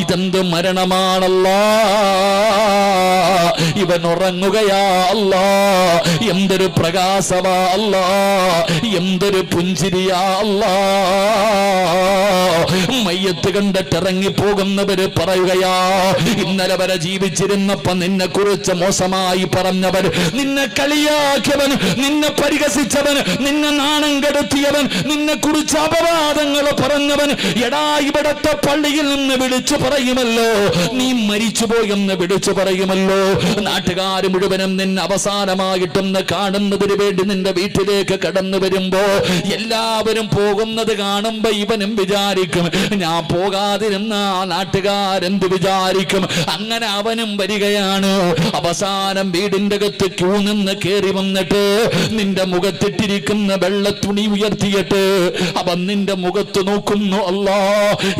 ഇതെന്ത് മരണമാണല്ലാ, ഇവൻ ഉറങ്ങുകയാ അല്ലാ, എന്തൊരു പ്രകാശമാ അല്ലാ, എന്തൊരു പുഞ്ചിരിയാ അല്ലാ. മയ്യത്ത് കണ്ടിട്ട് ഇറങ്ങിപ്പോകുന്നവര് പറയുകയാ, ഇന്നലെ വരെ ജീവിച്ചിരുന്നപ്പോ നിന്നെ കുറിച്ച് മോശമായി പറഞ്ഞവൻ, നിന്നെ കളിയാക്കിയവൻ, നിന്നെ പരിഹസിച്ചവൻ, നിന്നെ നാണം കെടുത്തിയവൻ, നിന്നെ കുറിച്ച് അപവാദങ്ങൾ പറഞ്ഞവൻ, എടാ ഇവിടത്തെ പള്ളിയിൽ നിന്ന് വിളിച്ചു പറയുമല്ലോ നീ മരിച്ചുപോയെന്ന് വിളിച്ചു പറയുമല്ലോ. നാട്ടുകാർ മുഴുവനും നിന്നെ അവസാനമായിട്ടൊന്ന് കാണുന്നതിന് വേണ്ടി നിന്റെ വീട്ടിലേക്ക് കടന്നു വരുമ്പോ എല്ലാവരും പോകുന്നത് കാണുമ്പോ ഇവനും വിചാരിക്കും ഞാൻ പോകാതിരുന്ന നാട്ടുകാരെന്ത് വിചാരിക്കും. അങ്ങനെ അവനും വരികയാണ്. അവസാനം വീടിന്റെ അകത്ത് ക്യൂ നിന്ന് കയറി വന്നിട്ട് നിന്റെ മുഖത്തിട്ടിരിക്കുന്ന വെള്ള തുണി ഉയർത്തിയിട്ട് അവൻ നിന്റെ മുഖത്ത് നോക്കുന്നു. അല്ലാ,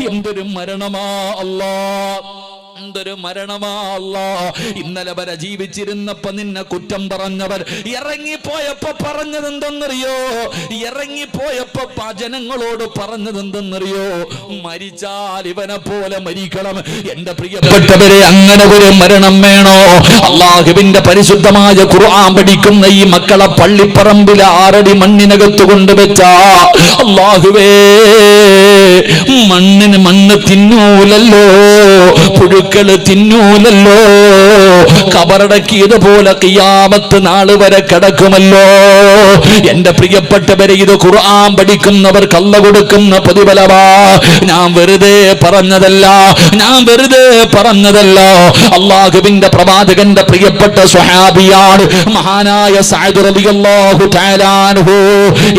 എന്തൊരു മരണമാ അല്ലാ, എന്തൊരു മരണമാ അല്ലാ. ഇന്നലെ വരെ ജീവിച്ചിരുന്നപ്പോ നിന്നെ കുറ്റം പറഞ്ഞവർ ഇറങ്ങിപ്പോയപ്പോ പറഞ്ഞതെന്തെന്നറിയോ? ഇറങ്ങിപ്പോയപ്പോ ജനങ്ങളോട് പറഞ്ഞതെന്തെന്നറിയോ? മരിച്ചാൽ ഇവനെ പോലെ മരിക്കണം. എന്റെ പ്രിയപ്പെട്ടവരെ, അങ്ങനെ ഒരു മരണം വേണോ? അല്ലാഹുവിന്റെ പരിശുദ്ധമായ ഖുർആൻ പഠിക്കുന്ന ഈ മക്കളെ പള്ളിപ്പറമ്പിലെ 6 അടി മണ്ണിനകത്ത് കൊണ്ടുവച്ച അല്ലാഹുവേ, മണ്ണ് തിന്നൂലല്ലോ, പുഴുക്കള് തിന്നൂലല്ലോ, കബറടക്കിയതുപോലെ ഖിയാമത്ത് നാൾ വരെ കിടക്കുമല്ലോ. എന്റെ പ്രിയപ്പെട്ടവരെ, ഇത് ഖുർആൻ പഠിക്കുന്നവർക്ക് അല്ലാഹു കൊടുക്കുന്ന പ്രതിഫലമാ. ഞാൻ വെറുതെ പറഞ്ഞതല്ല, ഞാൻ വെറുതെ പറഞ്ഞതല്ല. അല്ലാഹുവിന്റെ പ്രവാചകന്റെ പ്രിയപ്പെട്ട സ്വഹാബിയാണ് മഹാനായ സഅദ് റളിയല്ലാഹു തആല അൻഹു.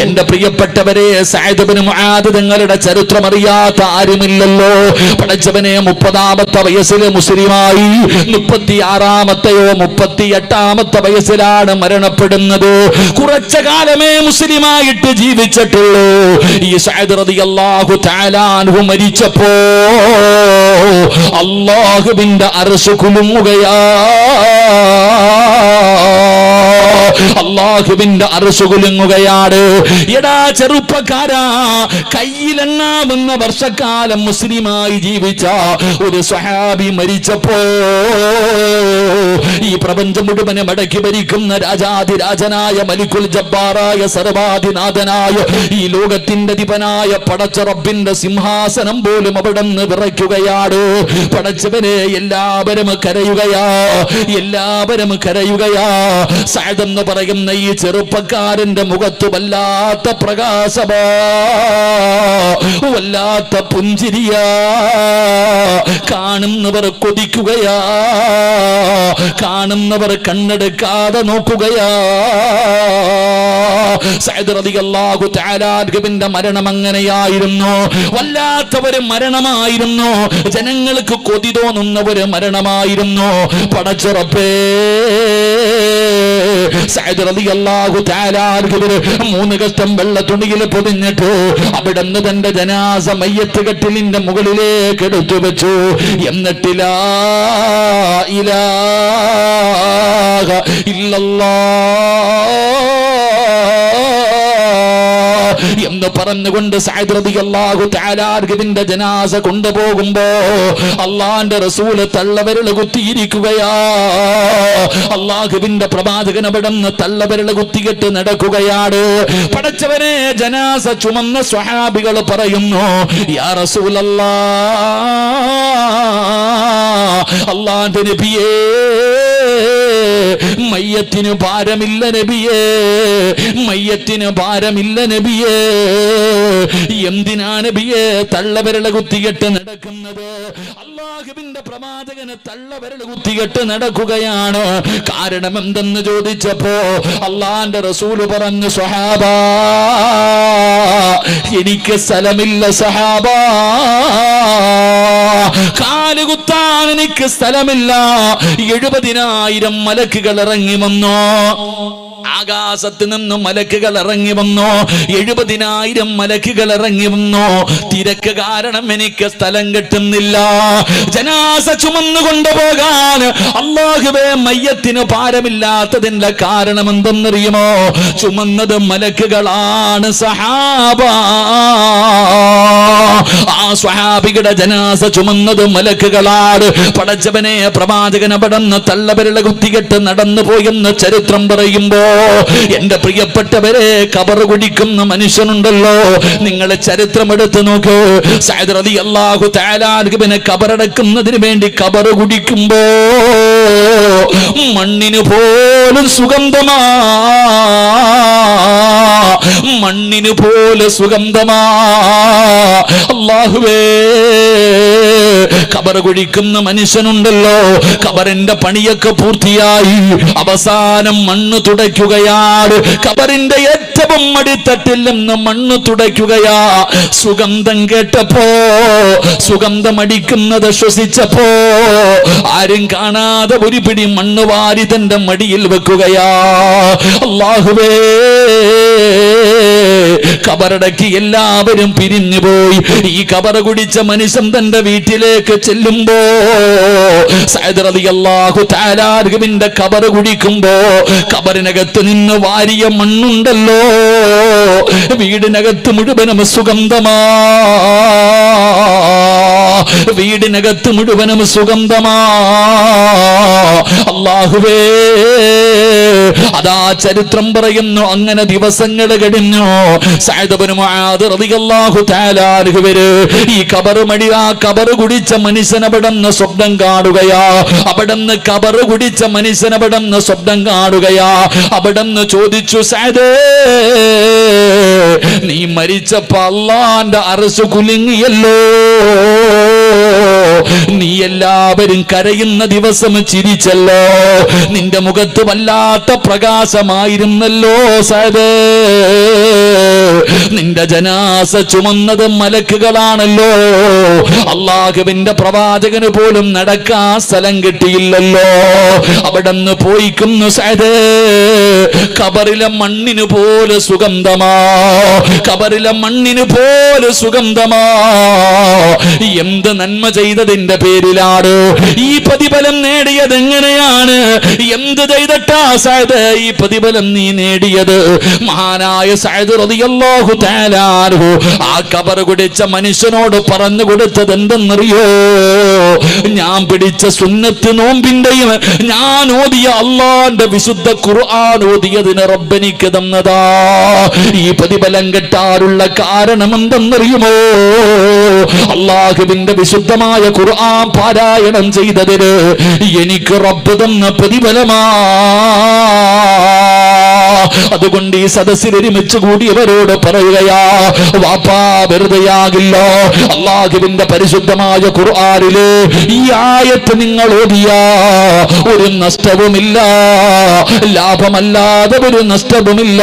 എന്റെ പ്രിയപ്പെട്ടവരെ, സഅദ് ഇബ്നു മുആദ് തങ്ങളുടെ ചരിത്രം അറിയാത്ത ആരുമില്ലല്ലോ. പഠിച്ചവനെ 30-ാമത്തെ വയസ്സിൽ മുസ്ലിമായി, 36-ാമത്തെയോ 38-ാമത്തെ വയസ്സിലാണ് മരണപ്പെടുന്നത്. കുറച്ച കാലമേ മുസ്ലിമായിട്ട് ജീവിച്ചിട്ടുള്ളൂ. ഈ സഅദ് റളിയല്ലാഹു തആല അൻഹു മരിച്ചപ്പോ അല്ലാഹുവിന്റെ അർശ് കുലുങ്ങുകയാ, അല്ലാഹുവിന്റെ അർശ് കുലുങ്ങുകയാണ്. എടാ ചെറുപ്പക്കാരാ, കയ്യിലെണ്ണാവുന്ന വർഷക്കാലം മുസ്ലിമായി ജീവിച്ച ഒരു സ്വഹാബി മരിച്ചപ്പോ ഈ പ്രപഞ്ചം മുഴുവനും അടക്കി ഭരിക്കുന്ന രാജാതിരാജനായ മലിക്കുൽ ജബ്ബാറായ സർവാധിനാഥനായ ഈ ലോകത്തിന്റെ അധിപനായ പടച്ച റബ്ബിന്റെ സിംഹാസനം പോലും അവിടെ നിന്ന് വിറയ്ക്കുകയാണ്. പടച്ചവനെ, എല്ലാവരും കരയുകയാ, എല്ലാവരും കരയുകയാ. സഅദ് എന്ന് പറയുന്ന ഈ ചെറുപ്പക്കാരന്റെ മുഖത്ത് വല്ലാത്ത പ്രകാശമാ, വല്ലാത്ത പുഞ്ചിരിയാ. കാണുന്നവർ കൊതിക്കുകയാ, കാണുന്നവർ കണ്ണെടുക്കാതെ നോക്കുകയാ. സഅദ് റളിയല്ലാഹു തആല അൻഹുവിന്റെ മരണം അങ്ങനെയായിരുന്നു. വല്ലാത്തവര് മരണമായിരുന്നു, ജനങ്ങൾക്ക് കൊതി തോന്നുന്ന ഒരു മരണമായിരുന്നു. പടച്ച റബ്ബേ, സഅദ് റളിയല്ലാഹു തആല അൻഹുവിനെ 3 കഷ്ടം വെള്ള തുണിയിൽ പൊതിഞ്ഞിട്ട് അവിടുന്ന് തന്റെ ജനാസ മയ്യത്ത് കട്ടിലിന്റെ മുകളിലേക്ക് എടുത്തു വെച്ചു. എന്നിട്ട് ലാ ഇലാഹ ഇല്ലല്ലാഹ് എന്ന് പറഞ്ഞുകൊണ്ട് സഅദ് റളിയല്ലാഹു തആല അൻഹുവിന്റെ ജനാസ കൊണ്ടുപോകുമ്പോ അല്ലാഹുവിന്റെ റസൂൽ തള്ളവിരൽ കുത്തിയിരിക്കുകയാ. അല്ലാഹുവിന്റെ പ്രവാചകൻ അവിടുന്ന് തള്ളവിരൽ കുത്തിയിട്ട് നടക്കുകയാണ്. പടച്ചവനെ, ജനാസ ചുമന്ന സ്വഹാബികൾ പറയുന്നു, യാ റസൂലല്ലാഹ്, അല്ലാഹുവിന്റെ നബിയേ, മയ്യത്തിന് ഭാരമില്ല നബിയേ, മയ്യത്തിന് ഭാരമില്ല നബിയേ. എന്തിനാ നബിയേ തള്ളവിരൽ കുത്തിയിട്ട് നടക്കുന്നത്? അല്ലാഹുവിന്റെ പ്രവാചകന് തള്ളവിരൽ കുത്തിയിട്ട് നടക്കുകയാണ്. കാരണം എന്തെന്ന് ചോദിച്ചപ്പോ അല്ലാഹുവിന്റെ റസൂൽ പറഞ്ഞു, സ്വഹാബാ, എനിക്ക് സ്ഥലമില്ല സഹാബാ, കാലുകുത്താൻ എനിക്ക് സ്ഥലമില്ല. 70,000 മലക്കുകൾ ഇറങ്ങി വന്നു, ആകാശത്ത് നിന്ന് മലക്കുകൾ ഇറങ്ങി വന്നു, 70,000 മലക്കുകൾ ഇറങ്ങി വന്നു. തിരക്ക് കാരണം എനിക്ക് സ്ഥലം കിട്ടുന്നില്ല. ജനാസ ചുമന്നു കൊണ്ടുപോകാൻ അല്ലാഹുവേ, മയ്യത്തിന് ഭാരമില്ലാത്തതിന്റെ കാരണം എന്തെന്നറിയുമോ? ചുമന്നത് മലക്കുകളാണ് സഹാബ. ആ സ്വഹാബികളുടെ ജനാസ ചുമന്നത് മലക്കുകളാണ്. പടച്ചവനെ, പ്രവാചകൻ അവിടുന്ന് തള്ളവിരല കുത്തികെട്ട് നടന്നു പോയെന്ന് ചരിത്രം പറയുമ്പോ, എന്റെ പ്രിയപ്പെട്ടവരെ, കബർ കുടിക്കുന്ന മനുഷ്യനുണ്ടല്ലോ, നിങ്ങൾ ചരിത്രം എടുത്ത് നോക്കൂ. സഅദ് റളിയല്ലാഹു തആല അൻഹുവിനെ കബറടക്കുന്നതിന് വേണ്ടി കബർ കുടിക്കുമ്പോ മണ്ണിന് പോലും സുഗന്ധമാ, മണ്ണിന് പോലെ സുഗന്ധമാ. അല്ലാഹുവേ, കബർ കുഴിക്കുന്ന മനുഷ്യനുണ്ടല്ലോ, കബറിന്റെ പണിയൊക്കെ പൂർത്തിയായി, അവസാനം മണ്ണ് തുടയ്ക്കുകയാണ്. കബറിന്റെ ഏറ്റവും അടിത്തട്ടിൽ നിന്ന് മണ്ണ് തുടയ്ക്കുകയാ. സുഗന്ധം കേട്ടപ്പോ, സുഗന്ധമടിക്കുന്നത് ശ്വസിച്ചപ്പോ, ആരും കാണാതെ ഒരു പിടി മണ്ണ് വാരി തന്റെ മടിയിൽ വെക്കുകയാ. അല്ലാഹുവേ, കബറടക്കി എല്ലാവരും പിരിഞ്ഞുപോയി. ഈ കബർ കുടിച്ച മനുഷ്യൻ തന്റെ വീട്ടിലേക്ക് ചെല്ലുമ്പോ, സഅദ് റളിയല്ലാഹു തആല അൻഹുവിന്റെ കബർ കുടിക്കുമ്പോ, കബറിനകത്ത് നിന്ന് വാരിയ മണ്ണുണ്ടല്ലോ, വീടിനകത്ത് മുഴുവനും സുഗന്ധമാ, വീടിനകത്ത് മുഴുവനും സുഗന്ധമാ. അല്ലാഹുവേ, അതാ ചരിത്രം പറയുന്നു. അങ്ങനെ ദിവസങ്ങൾ കഴിഞ്ഞു. സഅദ് ഇബ്നു മുആദ് റളിയല്ലാഹു തആല അൻഹു ഈ കബറുമടി, ആ കബർ കുടിച്ച മനുഷ്യൻ അവിടുന്ന് സ്വപ്നം കാണുകയാ. അവിടുന്ന് കബർ കുടിച്ച മനുഷ്യൻ അവിടുന്ന് സ്വപ്നം കാണുകയാ. അവിടുന്ന് ചോദിച്ചു, സഅദേ, നീ മരിച്ചപ്പോ അല്ലാഹുവിന്റെ അർശ് കുലുങ്ങിയല്ലോ, നീ എല്ലാവരും കരയുന്ന ദിവസം ചിരിച്ചല്ലോ, നിന്റെ മുഖത്ത് വല്ലാത്ത പ്രകാശമായിരുന്നല്ലോ സഅദേ, നിന്റെ ജനാസ ചുമന്നത് മലക്കുകളാണല്ലോ, അല്ലാഹുവിന്റെ പ്രവാചകന് പോലും നടക്കാൻ സ്ഥലം കിട്ടിയില്ലല്ലോ. അവിടെന്ന് പോയിക്കുന്നു സഅദേ, കബറിലെ മണ്ണിന് പോലെ സുഗന്ധമാ, കബറിലെ മണ്ണിന് പോലെ സുഗന്ധമാ. എന്ത് നന്മ ചെയ്തതിന്റെ പേരിലാണ് ഈ പ്രതിഫലം നേടിയത്? എങ്ങനെയാണ്, എന്ത് ചെയ്തിട്ടാ സഅദ് ഈ പ്രതിഫലം നീ നേടിയത്? മഹാനായ സഅദ് റളിയല്ലാഹു തആല അൻഹു ആ കബർ കുടിച്ച മനുഷ്യനോട് പറഞ്ഞു കൊടുത്തത് എന്തെന്നറിയോ? ഞാൻ പിടിച്ച സുന്നത്ത് നോമ്പിന്റെയും ഞാൻ ഓതിയ അല്ലാഹുവിന്റെ വിശുദ്ധ ഖുർആൻ ഓതിയതിന് റബ്ബെനിക്ക് തന്നതാ. ഈ പ്രതിഫലം കിട്ടാനുള്ള കാരണം എന്തെന്നറിയുമോ? അല്ലാഹുവിന്റെ വിശുദ്ധമായ ഖുർആൻ പാരായണം ചെയ്തതിന് എനിക്ക് റബ്ബ് തന്ന പ്രതിഫലമാ. അതുകൊണ്ട് ഈ സദസ്സിൽ ഒരുമിച്ച് കൂടിയവരോട് പറയുകയാ, വാപ്പാ വെറുതെയാകില്ല. അല്ലാഹുവിന്റെ പരിശുദ്ധമായ ഖുർആനിലെ ഈ ആയത്ത് നിങ്ങൾ ഓതിയാ ഒരു നഷ്ടവുമില്ല, ലാഭമല്ലാതെ ഒരു നഷ്ടവുമില്ല.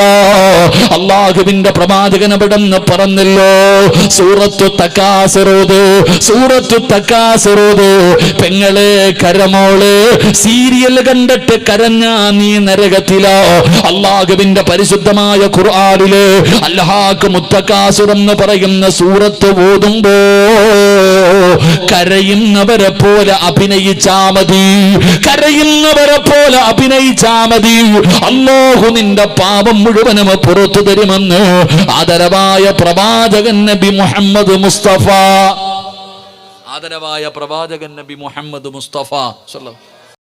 അല്ലാഹുവിന്റെ പ്രവാചകൻ അവിടെന്ന് പറഞ്ഞല്ലോ, സൂറത്തു തകാസുറൂദ്, സൂറത്തു തകാസുറൂദ്. പെങ്ങളെ, കരമോളെ, സീരിയൽ കണ്ടിട്ട് കരഞ്ഞാ നീ നരകത്തിലാ. അല്ലാഹുവിന്റെ പരിശുദ്ധമായ ഖുർആനിലെ അൽഹാഖ് മുത്തകാസുർ എന്ന് പറയുന്ന സൂറത്ത് ഓതുമ്പോ കരയുന്നവരെ പോലെ അഭിനയിച്ചാ മതി, കരയുന്നവരെ പോലെ അഭിനയിച്ചാ മതി. അല്ലാഹു നിന്റെ പാപം മുഴുവനും പുറത്തു തരുമെന്ന് ആദരവായ പ്രവാചകൻ നബി മുഹമ്മദ് മുസ്തഫ, ആദരവായ പ്രവാചകൻ നബി മുഹമ്മദ് മുസ്തഫ സല്ലല്ലാഹു